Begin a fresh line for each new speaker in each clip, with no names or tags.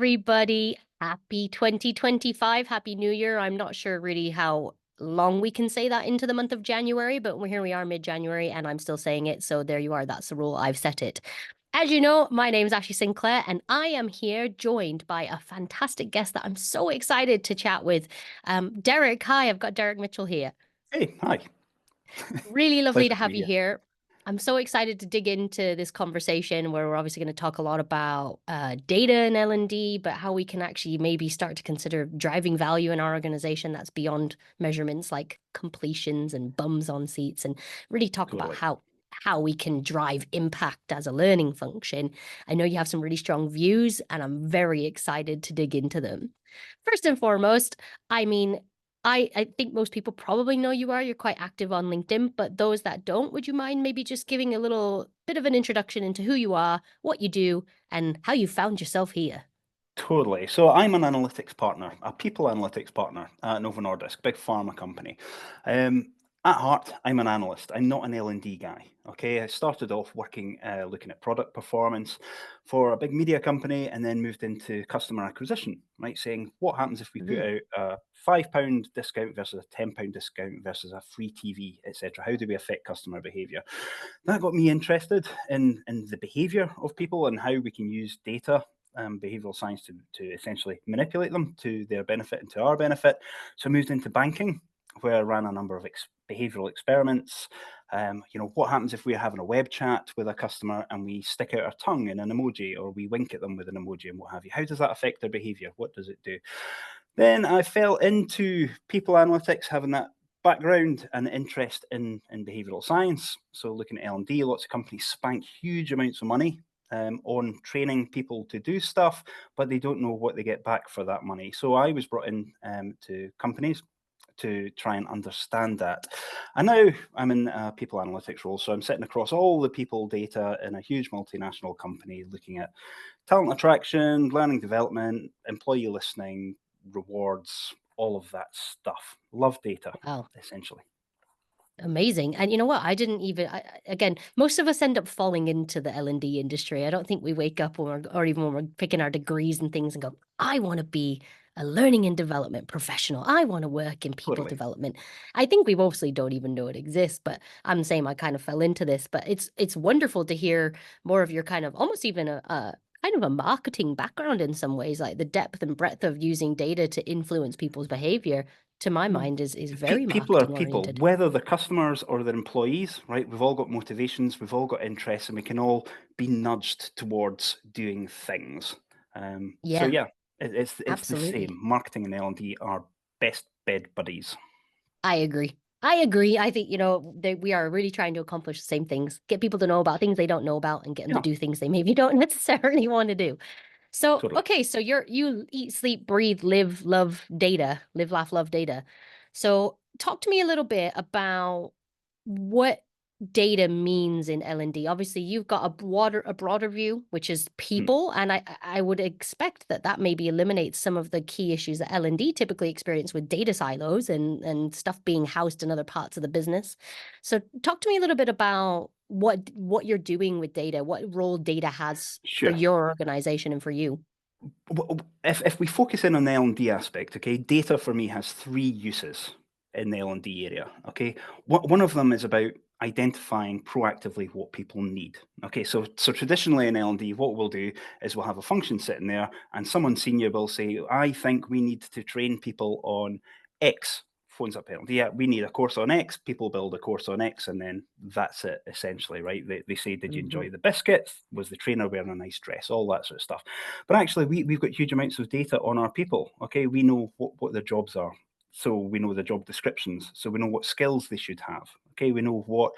everybody. Happy 2025. Happy New Year. I'm not sure really how long we can say that into the month of January, but here we are mid-January and I'm still saying it. So there you are. That's the rule. I've set it. As you know, my name's Ashley Sinclair and I am here joined by a fantastic guest that I'm so excited to chat with. Derek, hi, I've got Derek Mitchell here.
Hey, hi.
Really lovely
Pleasure
to
to be
have you
here.
here. I'm so excited to dig into this conversation where we're obviously going to talk a lot about data and L&D, but how we can actually maybe start to consider driving value in our organization that's beyond measurements like completions and bums on seats, and really talk about
Totally.
how we can drive impact as a learning function. I know you have some really strong views, and I'm very excited to dig into them. First and foremost, I mean, I think most people probably know you are. You're quite active on LinkedIn, but those that don't, would you mind maybe just giving a little bit of an introduction into who you are, what you do, and how you found yourself here?
Totally. So I'm an analytics partner, a people analytics partner at Novo Nordisk, big pharma company. At heart, I'm an analyst. I'm not an L&D guy. Okay, I started off working looking at product performance for a big media company, and then moved into customer acquisition. Right, saying what happens if we put
Mhm.
out a £5 discount versus a £10 discount versus a free TV, etc. How do we affect customer behaviour? That got me interested in the behaviour of people and how we can use data, behavioural science, to essentially manipulate them to their benefit and to our benefit. So I moved into banking, where I ran a number of behavioural experiments. What happens if we're having a web chat with a customer and we stick out our tongue in an emoji, or we wink at them with an emoji and what have you? How does that affect their behaviour? What does it do? Then I fell into people analytics, having that background and interest in behavioural science. So looking at L&D, lots of companies spank huge amounts of money on training people to do stuff, but they don't know what they get back for that money. So I was brought in to companies to try and understand that. And now I'm in a people analytics role. So I'm sitting across all the people data in a huge multinational company, looking at talent attraction, learning development, employee listening, rewards, all of that stuff. Love data,
Wow.
essentially.
Amazing. And you know what? I didn't even, again, most of us end up falling into the L&D industry. I don't think we wake up or even when we're picking our degrees and things and go, I want to be a learning and development professional. I want to work in people
Totally.
development. I think we mostly don't even know it exists, but I'm saying I kind of fell into this, but it's wonderful to hear more of your kind of almost even a kind of a marketing background in some ways, like the depth and breadth of using data to influence people's behavior, to my
Well,
mind is very
people are
marketing
people,
oriented.
whether they're customers or they're employees, right? We've all got motivations, we've all got interests, and we can all be nudged towards doing things. So
Yeah,
yeah, it's the same.
absolutely.
Marketing and L&D are best bed buddies.
I agree. I agree. I think, we are really trying to accomplish the same things, get people to know about things they don't know about and get them to
Yeah,
do things they maybe don't necessarily want to do. So,
totally.
okay, so you eat, sleep, breathe, live, love data, live, laugh, love data. So, talk to me a little bit about what data means in L&D. Obviously, you've got a broader view, which is
Hmm.
people, and I would expect that maybe eliminates some of the key issues that L&D typically experience with data silos and stuff being housed in other parts of the business. So, talk to me a little bit about what you're doing with data, what role data has for
Sure.
your organization and for you.
If we focus in on the L&D aspect, okay, data for me has three uses in the L&D area. Okay, one of them is about identifying proactively what people need. Okay, so traditionally in L&D, what we'll do is we'll have a function sitting there, and someone senior will say, "I think we need to train people on X." Phones up L&D, yeah, we need a course on X. People build a course on X, and then that's it essentially, right? They say, "Did you
Hmm.
enjoy the biscuits? Was the trainer wearing a nice dress?" All that sort of stuff. But actually, we've got huge amounts of data on our people. Okay, we know what their jobs are. So we know the job descriptions. So we know what skills they should have. Okay, we know what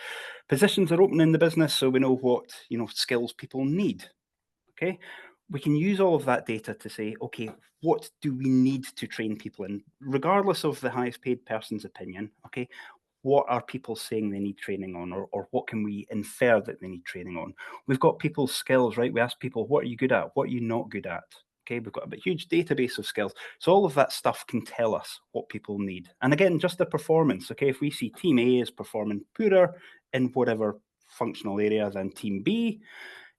positions are open in the business. So we know what skills people need. Okay, we can use all of that data to say, okay, what do we need to train people in, regardless of the highest paid person's opinion. Okay, what are people saying they need training on, or what can we infer that they need training on? We've got people's skills, right? We ask people, what are you good at? What are you not good at? Okay, we've got a huge database of skills. So all of that stuff can tell us what people need. And again, just the performance. Okay, if we see team A is performing poorer in whatever functional area than team B,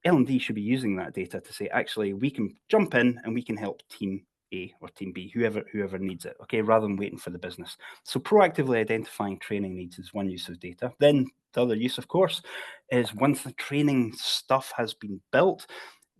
L&D should be using that data to say, actually, we can jump in and we can help team A or team B, whoever needs it, okay, rather than waiting for the business. So proactively identifying training needs is one use of data. Then the other use, of course, is once the training stuff has been built,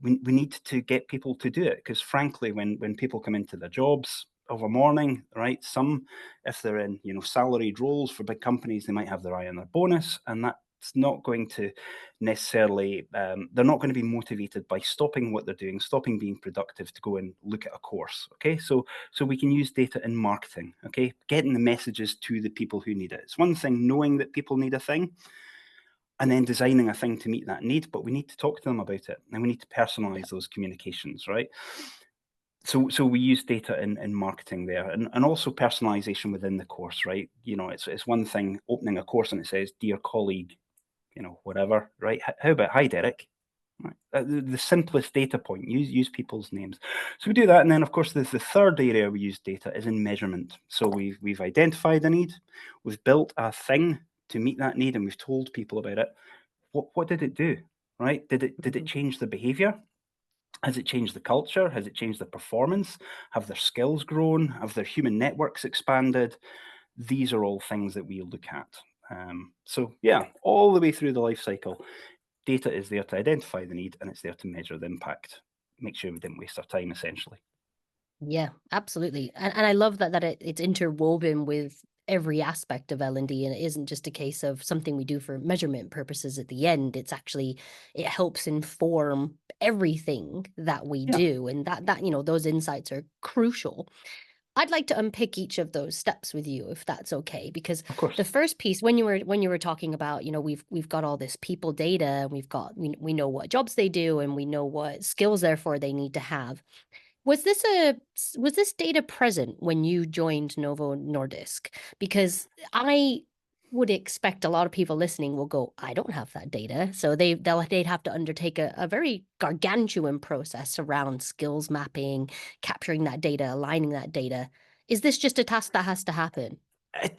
we need to get people to do it, because frankly, when people come into their jobs of a morning, right, some, if they're in, salaried roles for big companies, they might have their eye on their bonus, and that's not going to necessarily, they're not going to be motivated by stopping what they're doing, stopping being productive to go and look at a course, okay? So we can use data in marketing, okay? Getting the messages to the people who need it. It's one thing knowing that people need a thing, and then designing a thing to meet that need, but we need to talk to them about it, and we need to personalize those communications, right? So we use data in marketing there, and also personalization within the course, right? It's one thing opening a course and it says, dear colleague, whatever, right? How about, hi, Derek? Right. The simplest data point, use people's names. So we do that, and then of course the third area we use data is in measurement. So we've identified a need, we've built a thing to meet that need, and we've told people about it. What did it do, right? Did it change the behavior? Has it changed the culture? Has it changed the performance? Have their skills grown? Have their human networks expanded? These are all things that we look at. So yeah, all the way through the life cycle, data is there to identify the need, and it's there to measure the impact, make sure we didn't waste our time, essentially.
Yeah, absolutely. And I love that it's interwoven with every aspect of L&D, and it isn't just a case of something we do for measurement purposes at the end. It's actually, it helps inform everything that we
Yeah,
do, and that those insights are crucial. I'd like to unpick each of those steps with you, if that's okay, because
of course.
the first piece, when you were talking about, we've got all this people data, and we know what jobs they do, and we know what skills therefore they need to have. Was this data present when you joined Novo Nordisk? Because I would expect a lot of people listening will go, I don't have that data. So they'd have to undertake a very gargantuan process around skills mapping, capturing that data, aligning that data. Is this just a task that has to happen?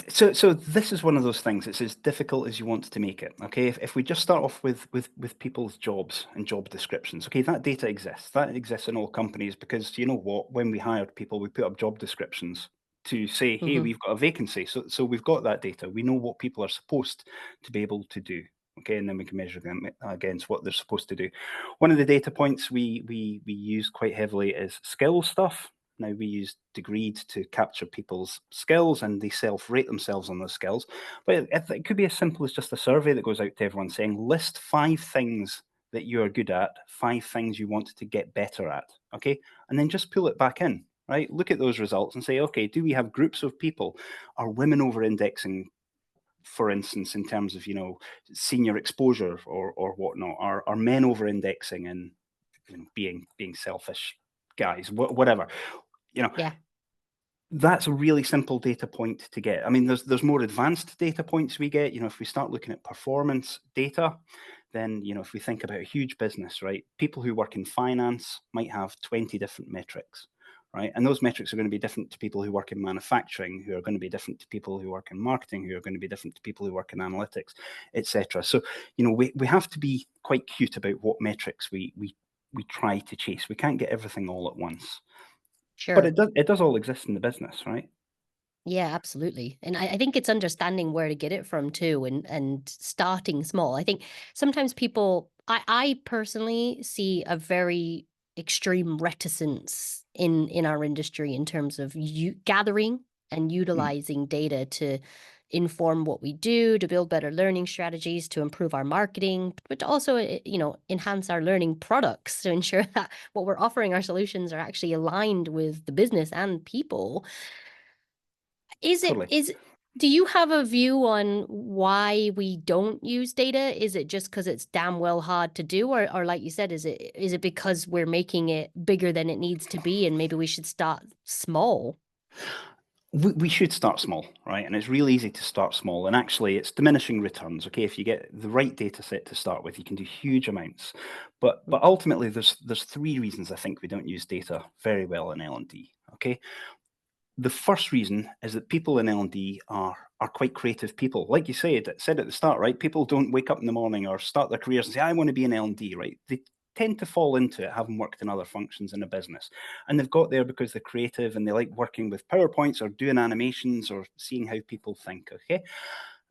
So this is one of those things. It's as difficult as you want to make it. Okay, if we just start off with people's jobs and job descriptions, okay, that data exists. That exists in all companies, because you know what? When we hired people, we put up job descriptions to say, hey,
Hmm.
we've got a vacancy. So we've got that data. We know what people are supposed to be able to do. Okay, and then we can measure them against what they're supposed to do. One of the data points we use quite heavily is skill stuff. Now, we use Degreed to capture people's skills, and they self-rate themselves on those skills. But it could be as simple as just a survey that goes out to everyone saying, list 5 things that you are good at, 5 things you want to get better at, okay? And then just pull it back in, right? Look at those results and say, okay, do we have groups of people? Are women over-indexing, for instance, in terms of, senior exposure or whatnot? Are men over-indexing in being selfish guys, whatever? You know,
Yeah.
that's a really simple data point to get. I mean, there's more advanced data points we get. If we start looking at performance data, then, if we think about a huge business, right? People who work in finance might have 20 different metrics, right? And those metrics are going to be different to people who work in manufacturing, who are going to be different to people who work in marketing, who are going to be different to people who work in analytics, etc. So, we have to be quite cute about what metrics we try to chase. We can't get everything all at once. But
Sure.
it does all exist in the business, right?
Yeah, absolutely. And I think it's understanding where to get it from too, and starting small. I think sometimes people, I personally see a very extreme reticence in our industry in terms of gathering and
Mm,
utilizing data to inform what we do, to build better learning strategies, to improve our marketing, but to also, enhance our learning products to ensure that what we're offering, our solutions, are actually aligned with the business and people. Is it
totally.
is Do you have a view on why we don't use data? Is it just because it's damn well hard to do, or like you said, is it because we're making it bigger than it needs to be, and maybe we should start small?
We should start small, right? And it's really easy to start small. And actually, it's diminishing returns. Okay, if you get the right data set to start with, you can do huge amounts. But ultimately, there's 3 reasons I think we don't use data very well in L&D. Okay, The first reason is that people in L&D are quite creative people. Like you said at the start, right? People don't wake up in the morning or start their careers and say, I want to be in L&D, right? They tend to fall into it, having worked in other functions in a business. And they've got there because they're creative and they like working with PowerPoints or doing animations or seeing how people think, okay?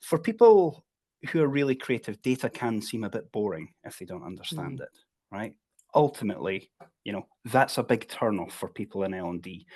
For people who are really creative, data can seem a bit boring if they don't understand it, right? Ultimately, that's a big turnoff for people in L&D.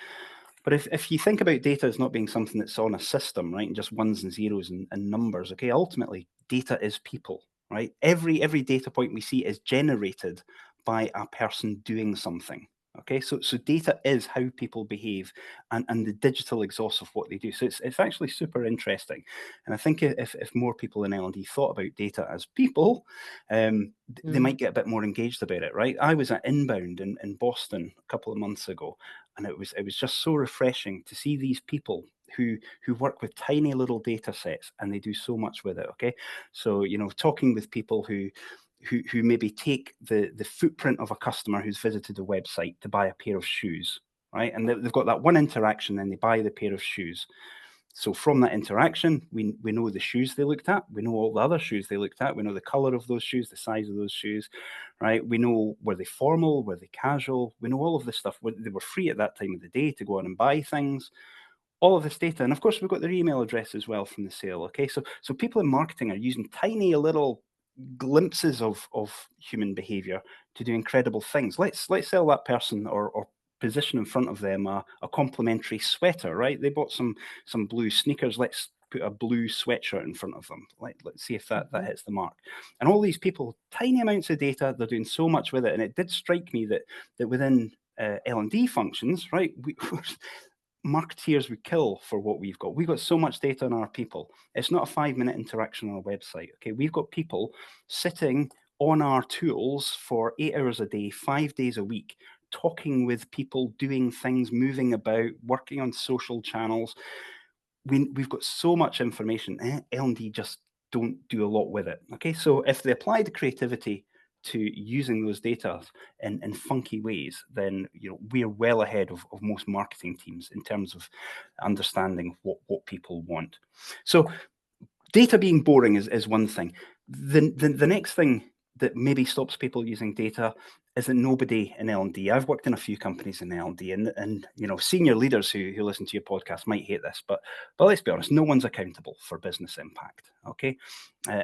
But if you think about data as not being something that's on a system, right, and just ones and zeros and numbers, okay, ultimately, data is people, right? Every data point we see is generated by a person doing something. Okay, so data is how people behave and the digital exhaust of what they do. So it's actually super interesting. And I think if more people in L&D thought about data as people, they might get a bit more engaged about it, right? I was at Inbound in Boston a couple of months ago, and it was just so refreshing to see these people who work with tiny little data sets and they do so much with it. Okay, so talking with people who maybe take the footprint of a customer who's visited a website to buy a pair of shoes, right? And they've got that one interaction and they buy the pair of shoes. So from that interaction, we know the shoes they looked at. We know all the other shoes they looked at. We know the color of those shoes, the size of those shoes, right? We know, were they formal? Were they casual? We know all of this stuff. They were free at that time of the day to go on and buy things. All of this data. And of course, we've got their email address as well from the sale. Okay, so people in marketing are using tiny little glimpses of human behavior to do incredible things. Let's sell that person or position in front of them a complimentary sweater, right? They bought some blue sneakers. Let's put a blue sweatshirt in front of them. Let's see if that hits the mark. And all these people, tiny amounts of data, they're doing so much with it. And it did strike me that within L&D functions, right, marketeers would kill for what we've got. We've got so much data on our people. It's not a 5-minute interaction on a website. Okay, we've got people sitting on our tools for 8 hours a day, 5 days a week, talking with people, doing things, moving about, working on social channels. We've got so much information. L&D just don't do a lot with it. Okay, so if they apply the creativity to using those data in funky ways, then we're well ahead of most marketing teams in terms of understanding what people want. So data being boring is one thing. The next thing that maybe stops people using data is that nobody in L&D, I've worked in a few companies in L&D, and senior leaders who listen to your podcast might hate this, but let's be honest, no one's accountable for business impact. Okay,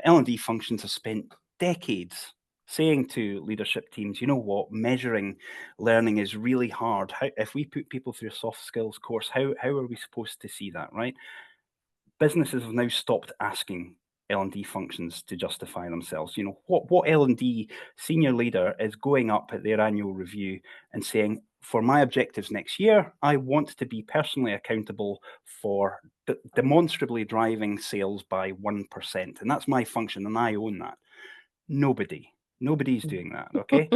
L&D functions have spent decades saying to leadership teams, you know what, measuring learning is really hard. If we put people through a soft skills course, how are we supposed to see that, right? Businesses have now stopped asking L&D functions to justify themselves. What L&D senior leader is going up at their annual review and saying, for my objectives next year, I want to be personally accountable for demonstrably driving sales by 1%. And that's my function and I own that. Nobody's doing that, okay?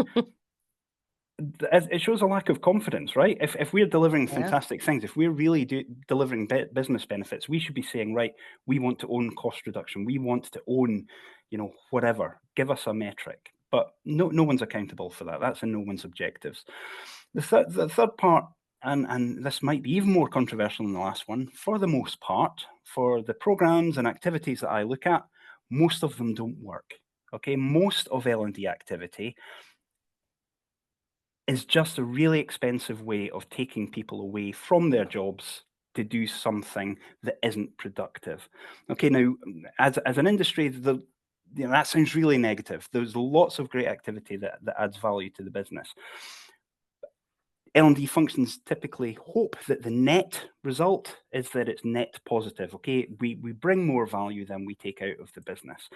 It shows a lack of confidence, right? If we're delivering fantastic things, if we're really delivering business benefits, we should be saying, right, we want to own cost reduction. We want to own, whatever. Give us a metric. But no one's accountable for that. That's in no one's objectives. The third part, and this might be even more controversial than the last one, for the most part, for the programs and activities that I look at, most of them don't work. Okay, most of L&D activity is just a really expensive way of taking people away from their jobs to do something that isn't productive. Okay, now, as an industry, that sounds really negative. There's lots of great activity that adds value to the business. L&D functions typically hope that the net result is that it's net positive. Okay, we bring more value than we take out of the business.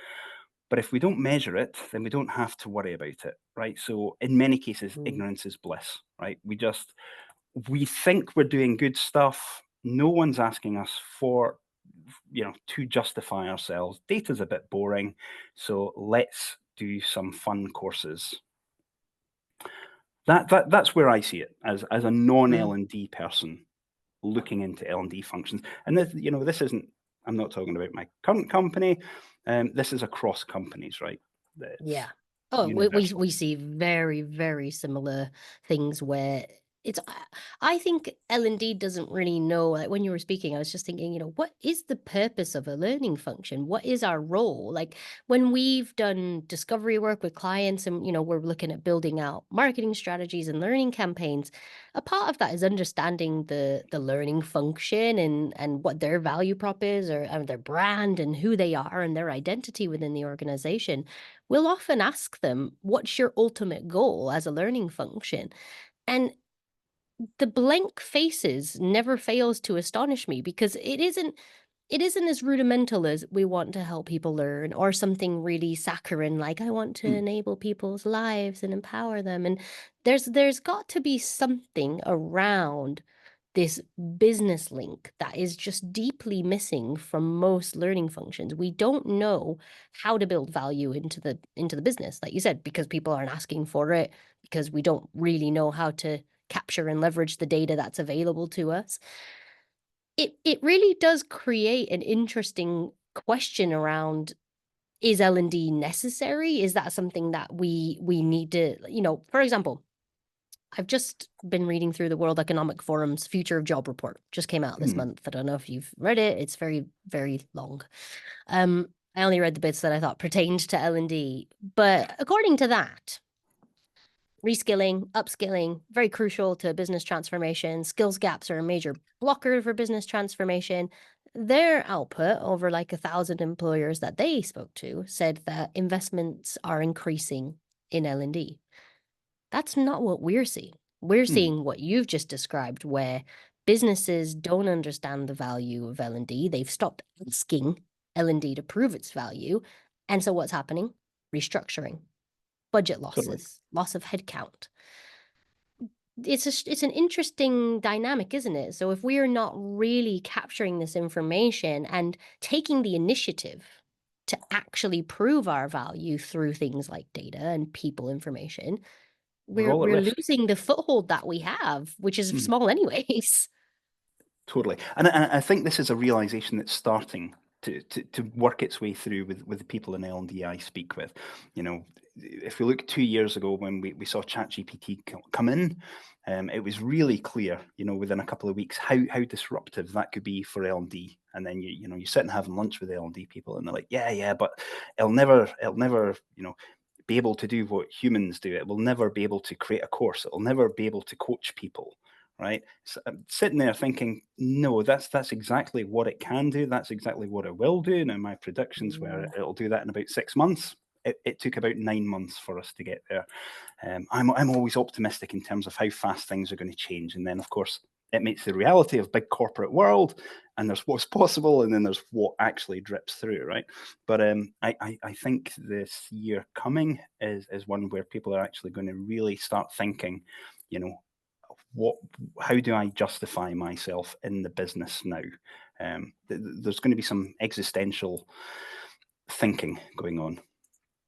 But if we don't measure it, then we don't have to worry about it, right? So in many cases, ignorance is bliss, right? We think we're doing good stuff. No one's asking us to justify ourselves. Data's a bit boring, so let's do some fun courses. That's where I see it as a non-L&D person looking into L&D functions. And this isn't, I'm not talking about my current company. This is across companies, right?
Yeah. Oh, we see very, very similar things where it's I think L&D doesn't really know, like when you were speaking, I was just thinking, what is the purpose of a learning function? What is our role? Like when we've done discovery work with clients and, we're looking at building out marketing strategies and learning campaigns, a part of that is understanding the learning function and what their value prop is or their brand and who they are and their identity within the organization. We'll often ask them, what's your ultimate goal as a learning function? And the blank faces never fails to astonish me because it isn't as rudimental as we want to help people learn or something really saccharine like I want to
Mm,
enable people's lives and empower them. And there's got to be something around this business link that is just deeply missing from most learning functions. We don't know how to build value into the business, like you said, because people aren't asking for it, because we don't really know how to capture and leverage the data that's available to us. It really does create an interesting question around, is L&D necessary? Is that something that we need to, for example, I've just been reading through the World Economic Forum's Future of Job report. Just came out this
mm,
month. I don't know if you've read it. It's very, very long. I only read the bits that I thought pertained to L&D. But according to that, reskilling, upskilling, very crucial to business transformation. Skills gaps are a major blocker for business transformation. Their output over like 1,000 employers that they spoke to said that investments are increasing in L&D. That's not what we're seeing. We're
mm.
seeing what you've just described, where businesses don't understand the value of L&D. They've stopped asking L&D to prove its value. And so what's happening? Restructuring, budget
Totally.
losses, loss of headcount. It's an interesting dynamic, isn't it? So if we are not really capturing this information and taking the initiative to actually prove our value through things like data and people information,
We're
we're
all at
we're
risk.
losing the foothold that we have, which is
Mm.
small anyways.
Totally. And I think this is a realization that's starting to work its way through with the people in L&D I speak with. If we look 2 years ago when we saw ChatGPT come in, it was really clear, within a couple of weeks, how disruptive that could be for L&D. And then you sit and having lunch with L&D people and they're like, yeah, but it'll never, be able to do what humans do. It will never be able to create a course. It will never be able to coach people. Right. So I'm sitting there thinking, no, that's exactly what it can do. That's exactly what it will do. Now, my predictions were
Mm.
it'll do that in about 6 months. It took about 9 months for us to get there. I'm always optimistic in terms of how fast things are going to change. And then, of course, it meets the reality of big corporate world, and there's what's possible, and then there's what actually drips through, right? But I think this year coming is one where people are actually going to really start thinking, you know, what how do I justify myself in the business now? There's going to be some existential thinking going on.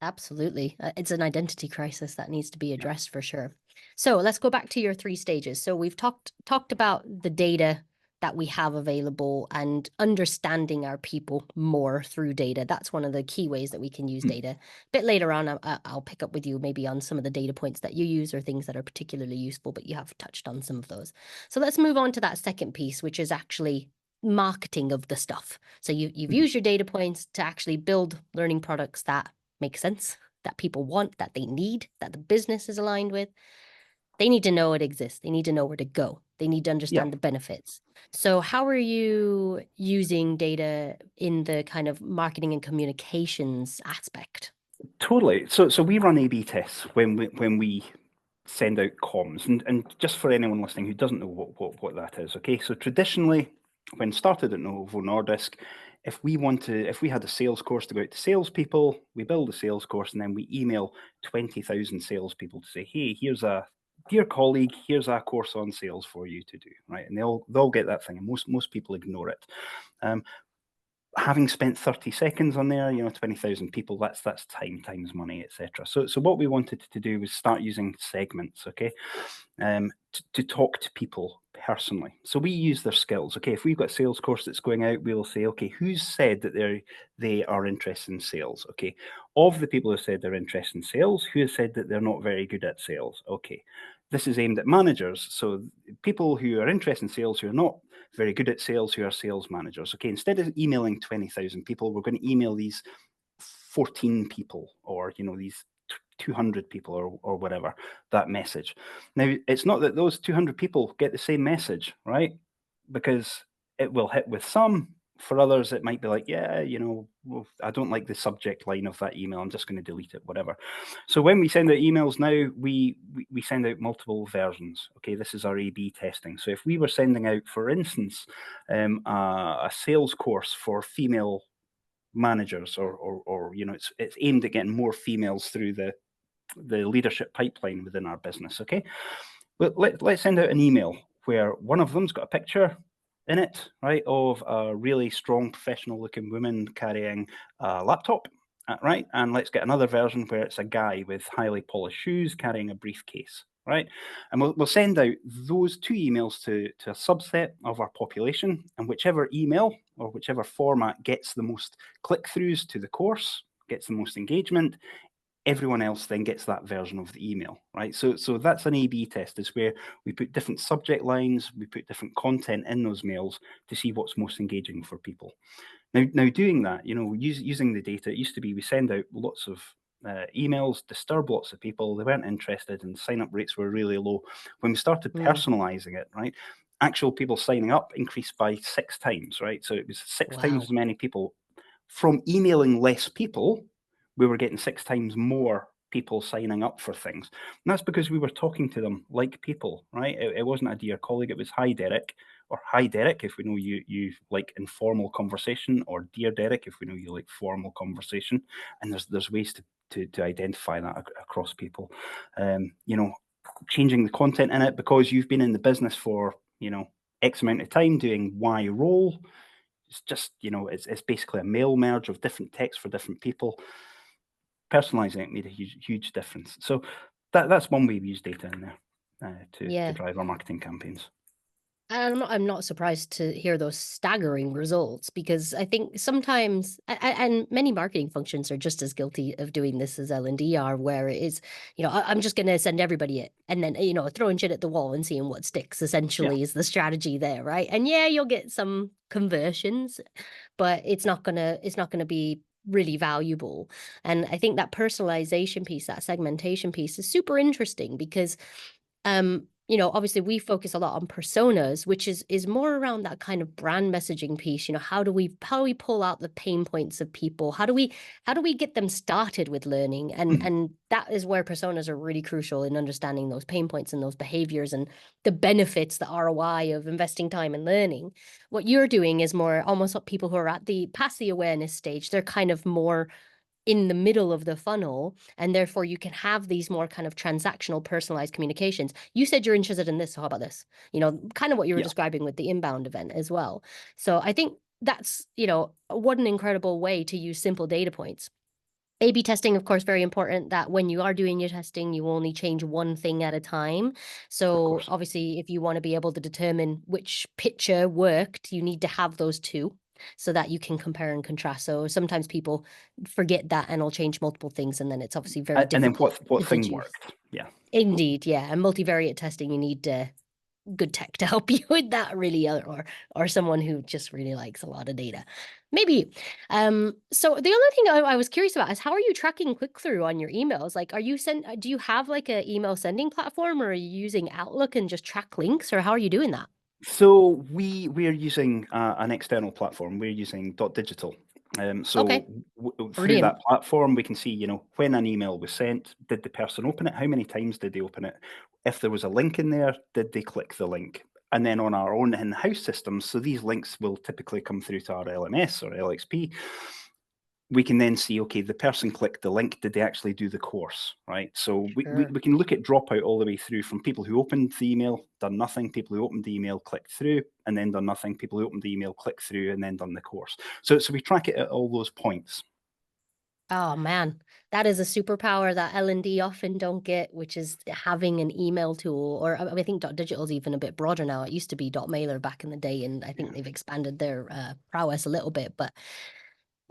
Absolutely. It's an identity crisis that needs to be addressed for sure. So let's go back to your three stages. So we've talked about the data that we have available and understanding our people more through data. That's one of the key ways that we can use
Hmm.
data. A bit later on, I'll pick up with you maybe on some of the data points that you use or things that are particularly useful, but you have touched on some of those. So let's move on to that second piece, which is actually marketing of the stuff. So you've
Hmm.
used your data points to actually build learning products that make sense, that people want, that they need, that the business is aligned with. They need to know it exists. They need to know where to go. They need to
Yeah.
understand the benefits. So, how are you using data in the kind of marketing and communications aspect?
Totally. So we run A/B tests when we send out comms, and just for anyone listening who doesn't know what that is, okay. So traditionally, when started at Novo Nordisk, if we had a sales course to go out to salespeople, we build a sales course and then we email 20,000 salespeople to say, hey, here's a dear colleague, here's a course on sales for you to do, right? And they'll get that thing, and most people ignore it. Um, Having spent 30 seconds on there, 20,000 people, that's time times money, etc. So what we wanted to do was start using segments, okay, to talk to people personally. So we use their skills. Okay, if we've got a sales course that's going out, we will say, okay, who's said that they are interested in sales? Okay, of the people who said they're interested in sales, who has said that they're not very good at sales? Okay, This is aimed at managers. So people who are interested in sales, who are not very good at sales, who are sales managers. Okay, instead of emailing 20,000 people, we're going to email these 14 people, or these 200 people, or whatever, that message. Now, it's not that those 200 people get the same message, right? Because it will hit with some. For others, it might be like, yeah, well, I don't like the subject line of that email, I'm just going to delete it, whatever. So when we send out emails now, we send out multiple versions. Okay, this is our A/B testing. So if we were sending out, for instance, a sales course for female managers, or it's aimed at getting more females through the leadership pipeline within our business. Okay, but let's send out an email where one of them's got a picture in it, right, of a really strong professional looking woman carrying a laptop, right, and let's get another version where it's a guy with highly polished shoes carrying a briefcase, right? And we'll send out those two emails to a subset of our population, and whichever email or whichever format gets the most click-throughs to the course, gets the most engagement, everyone else then gets that version of the email, right? So that's an A/B test, is where we put different subject lines, we put different content in those mails to see what's most engaging for people. Now doing that, using the data, it used to be we send out lots of emails, disturb lots of people, they weren't interested, and sign-up rates were really low. When we started personalizing it, right, actual people signing up increased by 6 times, right? So it was 6 times as
Wow.
many people. From emailing less people, we were getting 6 times more people signing up for things. And that's because we were talking to them like people, right? It wasn't a dear colleague, it was hi Derek, or hi Derek if we know you like informal conversation, or dear Derek if we know you like formal conversation. And there's ways to identify that across people. Changing the content in it because you've been in the business for X amount of time doing Y role. It's just, it's basically a mail merge of different text for different people. Personalizing it made a huge difference. So that's one way we use data in there to
Yeah.
drive our marketing campaigns.
And I'm not surprised to hear those staggering results, because I think sometimes, and many marketing functions are just as guilty of doing this as L&D are, where it is, I'm just going to send everybody it, and then, throwing shit at the wall and seeing what sticks,
Yeah.
essentially, is the strategy there, right? And yeah, you'll get some conversions, but it's not gonna be really valuable. And I think that personalization piece, that segmentation piece, is super interesting because obviously we focus a lot on personas, which is more around that kind of brand messaging piece. How do we pull out the pain points of people? How do we get them started with learning? And that is where personas are really crucial in understanding those pain points and those behaviors and the benefits, the ROI of investing time in learning. What you're doing is more almost what people who are at the past the awareness stage, they're kind of more in the middle of the funnel, and therefore you can have these more kind of transactional personalized communications. You said you're interested in this, so how about this? Kind of what you were
Yeah.
describing with the inbound event as well. So I think that's, what an incredible way to use simple data points. A/B testing, of course, very important, that when you are doing your testing, you only change one thing at a time.
Of
So
course.
obviously, if you want to be able to determine which picture worked, you need to have those two so that you can compare and contrast. So sometimes people forget that and will change multiple things, and then it's obviously very
And then
difficult
what
to
thing
deduce.
worked? Yeah.
Indeed, yeah. And multivariate testing, you need good tech to help you with that, really, or someone who just really likes a lot of data, maybe. So the other thing I was curious about is, how are you tracking click through on your emails? Like, do you have like a email sending platform, or are you using Outlook and just track links, or how are you doing that?
So we're using an external platform. We're using Digital. So
Okay,
through
brilliant.
that platform, we can see, when an email was sent, did the person open it? How many times did they open it? If there was a link in there, did they click the link? And then on our own in-house systems, so these links will typically come through to our LMS or LXP. We can then see, okay, the person clicked the link, did they actually do the course, right? So
Sure.
we can look at dropout all the way through, from people who opened the email, done nothing, people who opened the email, clicked through, and then done nothing, people who opened the email, clicked through, and then done the course. So we track it at all those points.
Oh man, that is a superpower that L&D often don't get, which is having an email tool. Or I think Digital is even a bit broader now. It used to be Mailer back in the day, and I think
Yeah.
they've expanded their prowess a little bit. But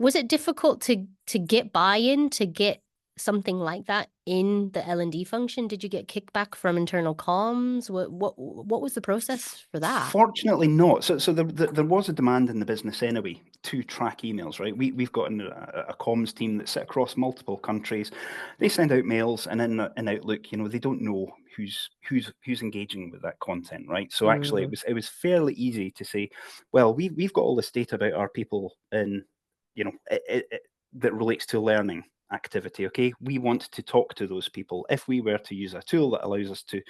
was it difficult to get buy-in, to get something like that in the L&D function? Did you get kickback from internal comms? What was the process for that?
Fortunately not. So there was a demand in the business anyway to track emails, right? We've got a comms team that sit across multiple countries. They send out mails, and in Outlook, they don't know who's engaging with that content, right? So actually,
Mm,
it was fairly easy to say, well, we've got all this data about our people in, that relates to learning activity. Okay, we want to talk to those people. If we were to use a tool that allows us to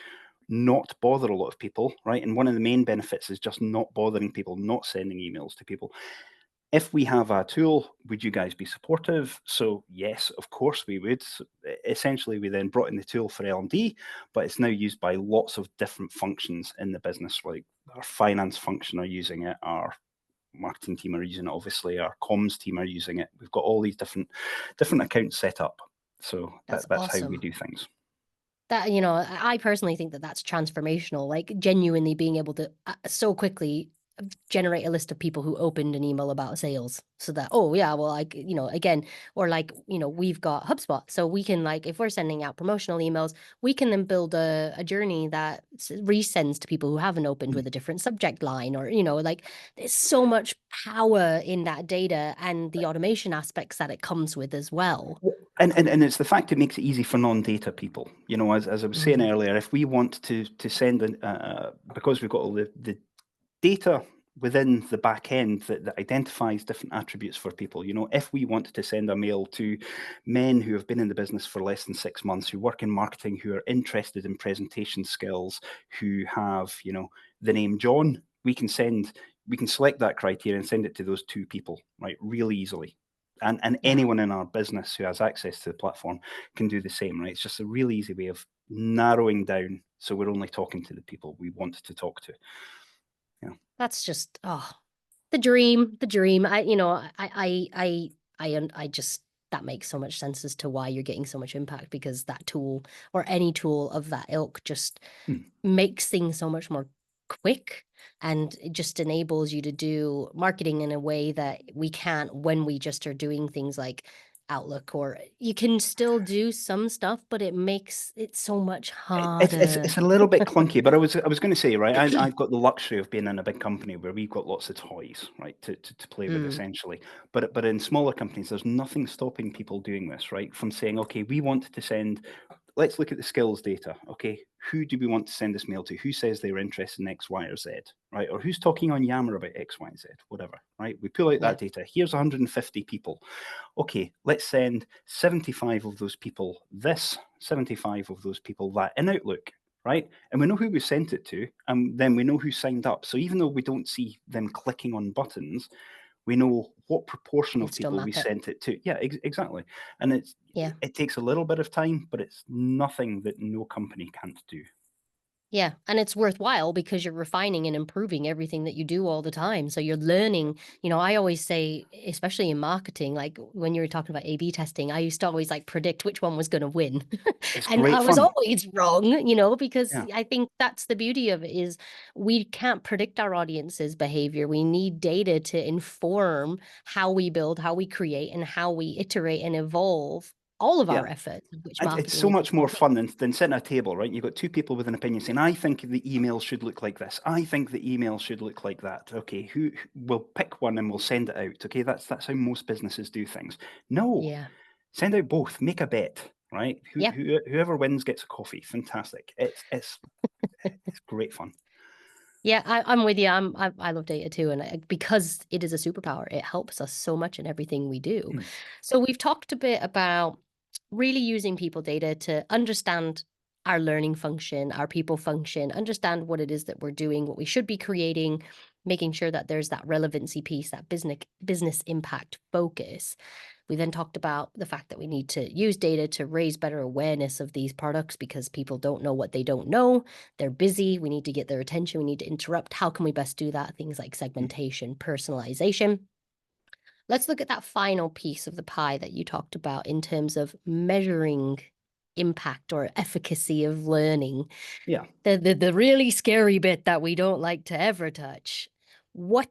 not bother a lot of people, right? And one of the main benefits is just not bothering people, not sending emails to people. If we have a tool, would you guys be supportive? So yes, of course we would. So essentially, we then brought in the tool for L&D, but it's now used by lots of different functions in the business. Like our finance function are using it, our marketing team are using it, obviously our comms team are using it. We've got all these different accounts set up. So
that's
that's how we
awesome.
do things.
That, I personally think that that's transformational, like genuinely being able to so quickly generate a list of people who opened an email about sales, so that, oh yeah, well, like, again, or like, we've got HubSpot, so we can, like, if we're sending out promotional emails, we can then build a journey that resends to people who haven't opened with a different subject line, or, like, there's so much power in that data and the automation aspects that it comes with as well.
And it's the fact it makes it easy for non-data people. As I was saying
Mm.
earlier, if we want to send because we've got all the data within the back end that identifies different attributes for people. If we wanted to send a mail to men who have been in the business for less than 6 months, who work in marketing, who are interested in presentation skills, who have, the name John, we can select that criteria and send it to those 2 people, right, really easily. And
Yeah,
anyone in our business who has access to the platform can do the same, right? It's just a really easy way of narrowing down, so we're only talking to the people we want to talk to. Yeah.
that's just, oh, the dream. I just, that makes so much sense as to why you're getting so much impact, because that tool, or any tool of that ilk, just
Hmm.
makes things so much more quick, and it just enables you to do marketing in a way that we can't when we just are doing things like Outlook. Or you can still do some stuff, but it makes it so much harder.
It's a little bit clunky, but I was going to say, right, I've got the luxury of being in a big company where we've got lots of toys, right, to play with
Mm,
essentially. But in smaller companies, there's nothing stopping people doing this, right? From saying, okay, we want to send. Let's look at the skills data. Okay, who do we want to send this mail to? Who says they're interested in X, Y, or Z, right? Or who's talking on Yammer about X, Y, and Z, whatever, right? We pull out
yeah.
that data. Here's 150 people. Okay, let's send 75 of those people this, 75 of those people that in Outlook, right? And we know who we sent it to, and then we know who signed up. So even though we don't see them clicking on buttons, we know what proportion
Can
of
still
people we
map it.
sent it to. Yeah, exactly. And
Yeah.
it takes a little bit of time, but it's nothing that no company can't do.
Yeah, and it's worthwhile because you're refining and improving everything that you do all the time. So you're learning, I always say, especially in marketing, like when you were talking about A/B testing, I used to always like predict which one was going to win.
It's
And
great
I was
fun.
always wrong, because
Yeah.
I think that's the beauty of it, is we can't predict our audience's behavior. We need data to inform how we build, how we create, and how we iterate and evolve all of
Yeah.
our efforts, which
It's
marketing
so
is
much more
involving.
fun than sitting at a table, right? You've got 2 people with an opinion saying, I think the email should look like this. I think the email should look like that. Okay, who will pick one and we'll send it out. Okay, that's how most businesses do things. No,
Yeah.
send out both. Make a bet, right?
Yeah.
Whoever wins gets a coffee. Fantastic. It's great fun.
Yeah, I'm with you. I love data too, and because it is a superpower, it helps us so much in everything we do.
Mm,
So we've talked a bit about really using people data to understand our learning function, our people function, understand what it is that we're doing, what we should be creating, making sure that there's that relevancy piece, that business impact focus. We then talked about the fact that we need to use data to raise better awareness of these products because people don't know what they don't know. They're busy. We need to get their attention. We need to interrupt. How can we best do that? Things like
mm.
segmentation, personalization. Let's look at that final piece of the pie that you talked about in terms of measuring impact or efficacy of learning.
Yeah.
The really scary bit that we don't like to ever touch. What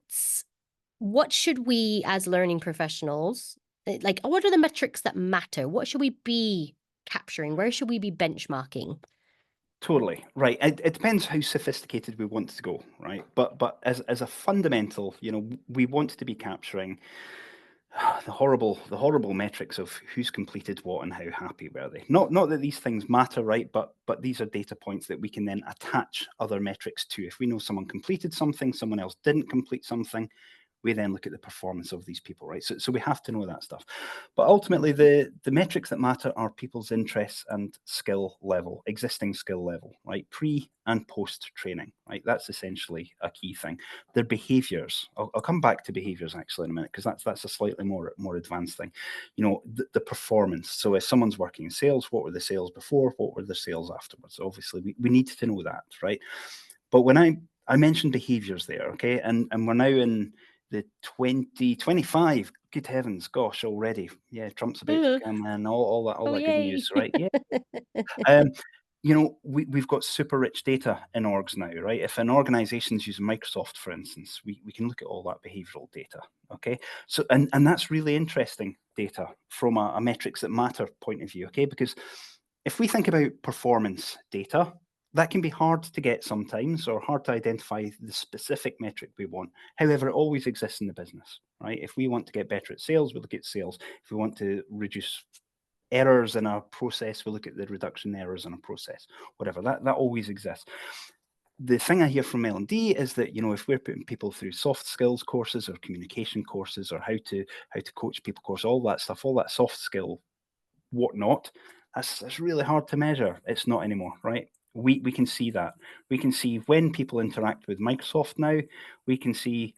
should we as learning professionals Like, what are the metrics that matter? What should we be capturing? Where should we be benchmarking?
Totally right. It depends how sophisticated we want to go, right? But as a fundamental, we want to be capturing the horrible metrics of who's completed what and how happy were they. Not that these things matter, right? But these are data points that we can then attach other metrics to. If we know someone completed something, someone else didn't complete something, we then look at the performance of these people, right? So we have to know that stuff. But ultimately, the metrics that matter are people's interests and skill level, existing skill level, right? Pre and post training, right? That's essentially a key thing. Their behaviors. I'll come back to behaviors actually in a minute, because that's a slightly more advanced thing. The performance. So if someone's working in sales, what were the sales before? What were the sales afterwards? Obviously, we need to know that, right? But when I mentioned behaviors there, okay, and we're now in the 2025, good heavens, gosh, already. Yeah, Trump's about to
Uh,
come in, all
oh,
that good
yay.
news, right? Yeah. Um, we've got super rich data in orgs now, right? If an organization's using Microsoft, for instance, we can look at all that behavioral data, okay? So, and that's really interesting data from a metrics that matter point of view, okay? Because if we think about performance data, that can be hard to get sometimes, or hard to identify the specific metric we want. However, it always exists in the business, right? If we want to get better at sales, we look at sales. If we want to reduce errors in a process, we look at the reduction in errors in a process, whatever. That always exists. The thing I hear from L&D is that, if we're putting people through soft skills courses or communication courses or how to coach people course, all that stuff, all that soft skill whatnot, that's really hard to measure. It's not anymore, right? We can see that. We can see when people interact with Microsoft now, we can see,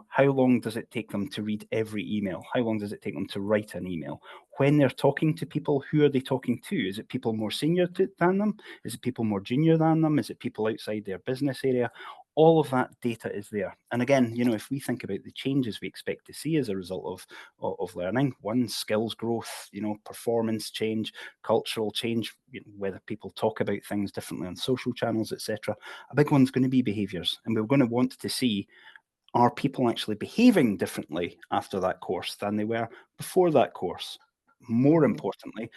how long does it take them to read every email? How long does it take them to write an email? When they're talking to people, who are they talking to? Is it people more senior than them? Is it people more junior than them? Is it people outside their business area? All of that data is there. And again, if we think about the changes we expect to see as a result of learning, one, skills growth, performance change, cultural change, whether people talk about things differently on social channels, etc. A big one's going to be behaviors. And we're going to want to see, are people actually behaving differently after that course than they were before that course? More importantly,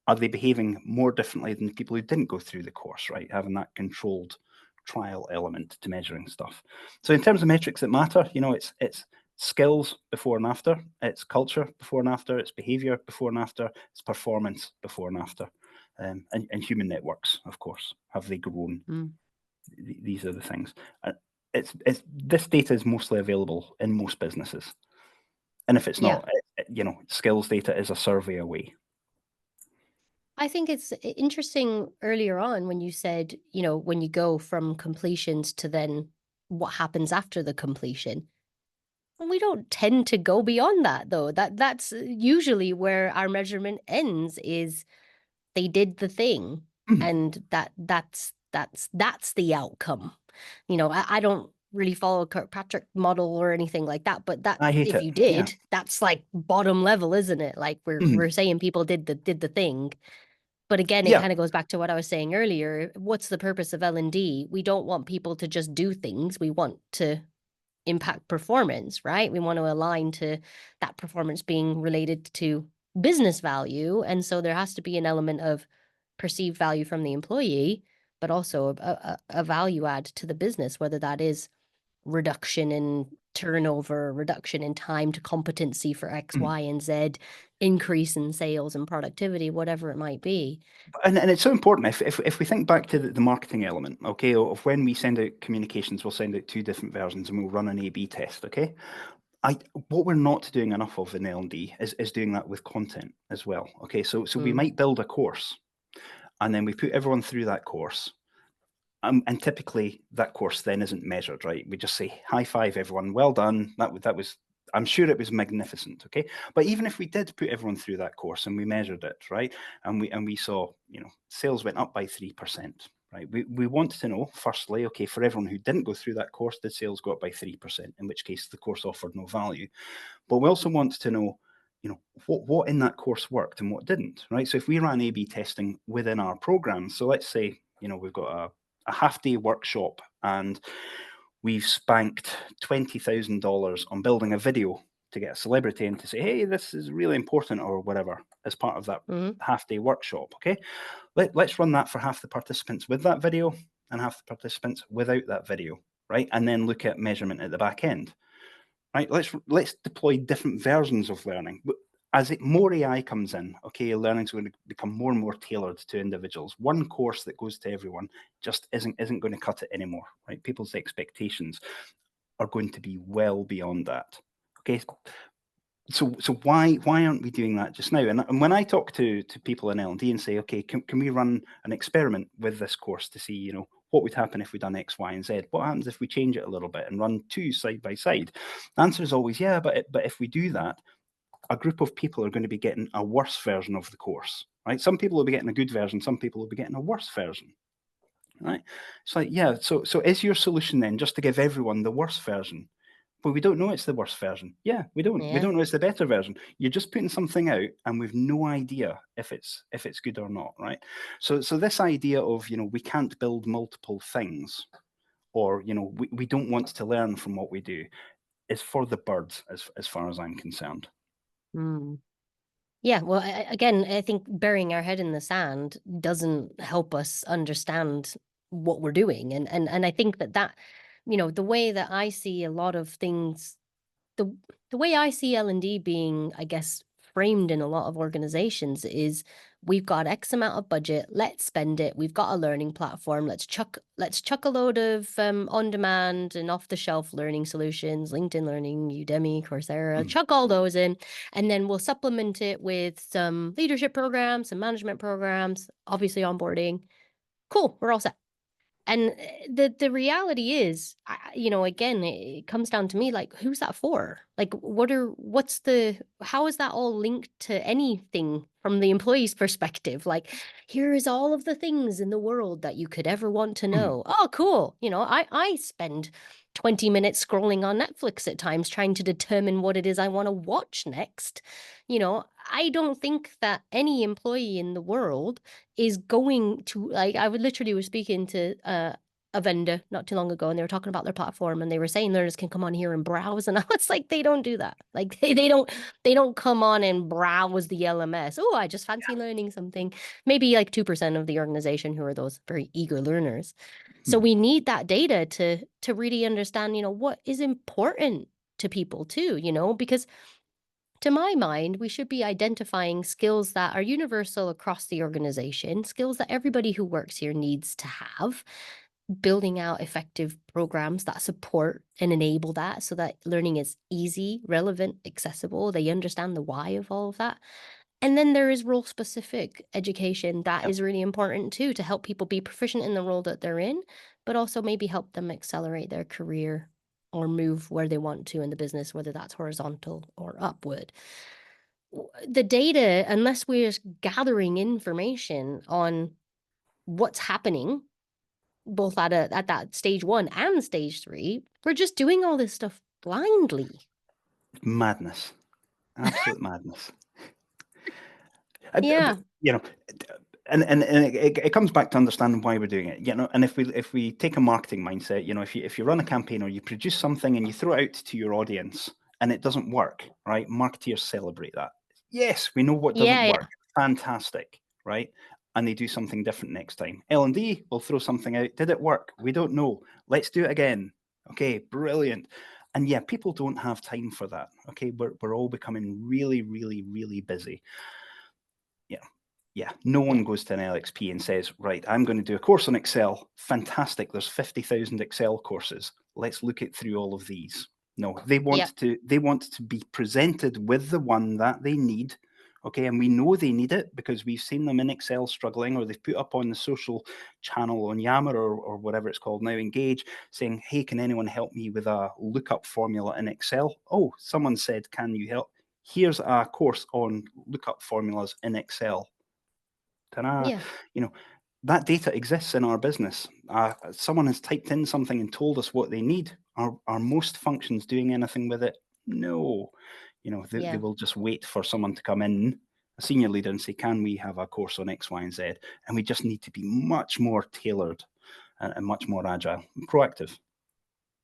are they behaving more differently than the people who didn't go through the course, right? Having that controlled trial element to measuring stuff. So in terms of metrics that matter, it's skills before and after, it's culture before and after, it's behavior before and after, it's performance before and after. And human networks, of course, have they grown?
Mm.
These are the things. It's this data is mostly available in most businesses, and if it's
Yeah.
not, skills data is a survey away.
I think it's interesting earlier on when you said, when you go from completions to then what happens after the completion. We don't tend to go beyond that though. That's usually where our measurement ends, is they did the thing,
Mhm.
and that's the outcome. I don't really follow Kirkpatrick model or anything like that, but that
I hate
if
it.
you
Yeah.
did, that's like bottom level, isn't it? Like we're
Mhm.
saying people did the thing. But again, it
Yeah.
kind of goes back to what I was saying earlier. What's the purpose of L&D? We don't want people to just do things. We want to impact performance, right? We want to align to that performance being related to business value. And so there has to be an element of perceived value from the employee, but also a value add to the business, whether that is reduction in turnover, reduction in time to competency for X,
Mhm.
Y, and Z, increase in sales and productivity, whatever it might be.
And it's so important. If we think back to the marketing element, okay, of when we send out communications, we'll send out 2 different versions and we'll run an A/B test, okay? What we're not doing enough of in L&D is doing that with content as well, okay? So we
Mm.
might build a course and then we put everyone through that course. And typically that course then isn't measured, right? We just say, high five, everyone, well done. That was, I'm sure it was magnificent, okay? But even if we did put everyone through that course and we measured it, right? And we saw, sales went up by 3%, right? We want to know, firstly, okay, for everyone who didn't go through that course, did sales go up by 3%, in which case the course offered no value. But we also want to know, what in that course worked and what didn't, right? So if we ran A/B testing within our program, so let's say, we've got a half-day workshop and we've spanked $20,000 on building a video to get a celebrity in to say, hey, this is really important or whatever as part of that half-day workshop, okay? Let's run that for half the participants with that video and half the participants without that video, right? And then look at measurement at the back end, right? Let's deploy different versions of learning. As more AI comes in, okay, learning's going to become more and more tailored to individuals. One course that goes to everyone just isn't going to cut it anymore, right? People's expectations are going to be well beyond that. Okay, so why aren't we doing that just now? And when I talk to people in L&D and say, okay, can we run an experiment with this course to see, what would happen if we done X, Y, and Z? What happens if we change it a little bit and run two side by side? The answer is always, yeah, but if we do that, a group of people are going to be getting a worse version of the course, right? Some people will be getting a good version, some people will be getting a worse version, right? It's like, yeah, so is your solution then just to give everyone the worst version? But we don't know it's the worst version. Yeah, we don't. We don't know it's the better version. You're just putting something out, and we've no idea if it's good or not, right? So this idea of we can't build multiple things, or we don't want to learn from what we do, is for the birds as far as I'm concerned.
Yeah, well, again, I think burying our head in the sand doesn't help us understand what we're doing, and I think that the way that I see a lot of things, the way I see L&D being, I guess, framed in a lot of organizations is we've got X amount of budget, let's spend it. We've got a learning platform. Let's chuck a load of on-demand and off-the-shelf learning solutions, LinkedIn Learning, Udemy, Coursera, chuck all those in, and then we'll supplement it with some leadership programs, some management programs, obviously onboarding. Cool, we're all set. And the reality is, again, it comes down to me, like, who's that for? Like, how is that all linked to anything from the employee's perspective? Like, here is all of the things in the world that you could ever want to know. Oh, cool. I spend 20 minutes scrolling on Netflix at times trying to determine what it is I want to watch next. I don't think that any employee in the world is going to, like, I literally was speaking to a vendor not too long ago, and they were talking about their platform, and they were saying learners can come on here and browse, and I was like, they don't do that. Like, they don't come on and browse the LMS. Oh, I just fancy learning something. Maybe like 2% of the organization who are those very eager learners. So we need that data to really understand, what is important to people too, because to my mind, we should be identifying skills that are universal across the organization, skills that everybody who works here needs to have, building out effective programs that support and enable that so that learning is easy, relevant, accessible. They understand the why of all of that. And then there is role specific education that is really important too, to help people be proficient in the role that they're in, but also maybe help them accelerate their career or move where they want to in the business, whether that's horizontal or upward. The data, unless we're gathering information on what's happening, both at that stage 1 and stage 3, we're just doing all this stuff blindly.
Madness, absolute madness.
Yeah.
And it comes back to understanding why we're doing it, and if we take a marketing mindset, if you run a campaign or you produce something and you throw it out to your audience and it doesn't work, right? Marketeers celebrate that. Yes, we know what doesn't work. Fantastic, right? And they do something different next time. L&D will throw something out. Did it work? We don't know. Let's do it again. Okay, brilliant. And yeah, people don't have time for that. Okay, we're all becoming really, really, really busy. Yeah, no one goes to an LXP and says, right, I'm going to do a course on Excel. Fantastic. There's 50,000 Excel courses. Let's look it through all of these. No, they want to be presented with the one that they need. Okay, and we know they need it because we've seen them in Excel struggling, or they've put up on the social channel on Yammer or whatever it's called now, Engage, saying, hey, can anyone help me with a lookup formula in Excel? Oh, someone said, can you help? Here's a course on lookup formulas in Excel. Ta-da. That data exists in our business. Someone has typed in something and told us what they need. Are most functions doing anything with it? No. They will just wait for someone to come in, a senior leader, and say, can we have a course on X, Y, and Z? And we just need to be much more tailored and much more agile and proactive.